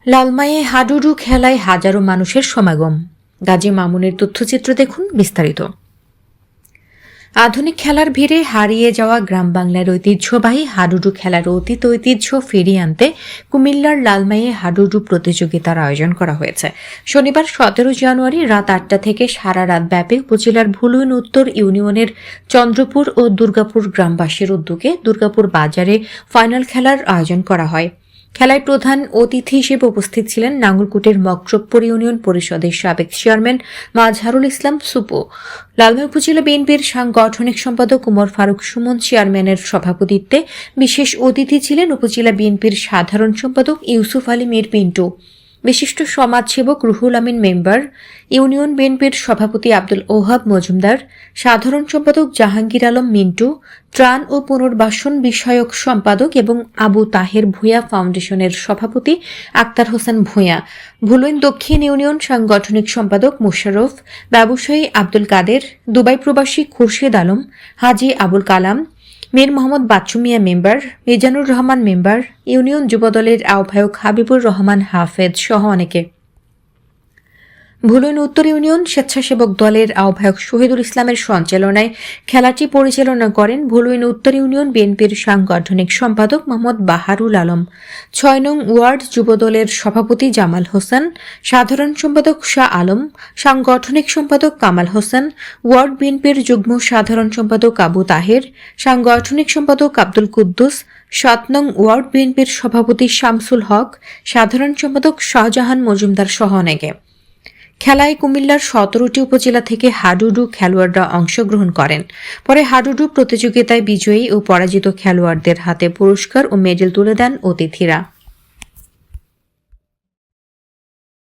লালমাইয়ে হাডুডু খেলায় হাজারো মানুষের সমাগম। গাজী মামুনের তথ্যচিত্র দেখুন বিস্তারিত। আধুনিক খেলার ভিড়ে হারিয়ে যাওয়া গ্রাম বাংলার ঐতিহ্যবাহী হাডুডু খেলার অতীত ঐতিহ্য ফিরিয়ে আনতে কুমিল্লার লালমাইয়ে হাডুডু প্রতিযোগিতার আয়োজন করা হয়েছে। শনিবার 17 জানুয়ারি রাত 8টা থেকে সারা রাত ব্যাপী উপজেলার ভুলুইন উত্তর ইউনিয়নের চন্দ্রপুর ও দুর্গাপুর গ্রামবাসীর উদ্যোগে দুর্গাপুর বাজারে ফাইনাল খেলার আয়োজন করা হয়। খেলায় প্রধান অতিথি হিসেবে উপস্থিত ছিলেন নাঙ্গলকোটের মকরবপুর ইউনিয়ন পরিষদের সাবেক চেয়ারম্যান মাজহারুল ইসলাম সুপো, লালমাই উপজেলা বিএনপির সাংগঠনিক সম্পাদক উমর ফারুক সুমন চেয়ারম্যানের সভাপতিত্বে বিশেষ অতিথি ছিলেন উপজেলা বিএনপির সাধারণ সম্পাদক ইউসুফ আলী মীর পিন্টু, বিশিষ্ট সমাজসেবক রুহুল আমিন মেম্বার, ইউনিয়ন বিএনপির সভাপতি আব্দুল ওহাব মজুমদার, সাধারণ সম্পাদক জাহাঙ্গীর আলম মিন্টু, ত্রাণ ও পুনর্বাসন বিষয়ক সম্পাদক এবং আবু তাহের ভূঁইয়া ফাউন্ডেশনের সভাপতি আক্তার হোসেন ভূঁইয়া, ভুলুইন দক্ষিণ ইউনিয়ন সাংগঠনিক সম্পাদক মুশাররফ, ব্যবসায়ী আব্দুল কাদের, দুবাই প্রবাসী Khurshed Alam, Haji Abul Kalam, Mir Mohammad Bachchu Mia member, Mizanur Rahman member, union যুবদলের আহ্বায়ক হাবিবুর রহমান হাফেজ সহ অনেকে। ভুলুইন উত্তর ইউনিয়ন স্বেচ্ছাসেবক দলের আহ্বায়ক শহীদুল ইসলামের সঞ্চালনায় খেলাটি পরিচালনা করেন ভুলুইন উত্তর ইউনিয়ন বিএনপির সাংগঠনিক সম্পাদক মোহাম্মদ বাহারুল আলম, 6 নং ওয়ার্ড যুবদলের সভাপতি জামাল হোসেন, সাধারণ সম্পাদক শাহ আলম, সাংগঠনিক সম্পাদক কামাল হোসেন, ওয়ার্ড বিএনপির যুগ্ম সাধারণ সম্পাদক আবু তাহের, সাংগঠনিক সম্পাদক আব্দুল কুদ্দুস, 7 নং ওয়ার্ড বিএনপির সভাপতি শামসুল হক, সাধারণ সম্পাদক শাহজাহান মজুমদার সহ অনেকে। খেলায় কুমিল্লার 17টি উপজেলা থেকে হাডুডু খেলোয়াড়রা অংশগ্রহণ করেন। পরে হাডুডু প্রতিযোগিতায় বিজয়ী ও পরাজিত খেলোয়াড়দের হাতে পুরস্কার ও মেডেল তুলে দেন অতিথিরা।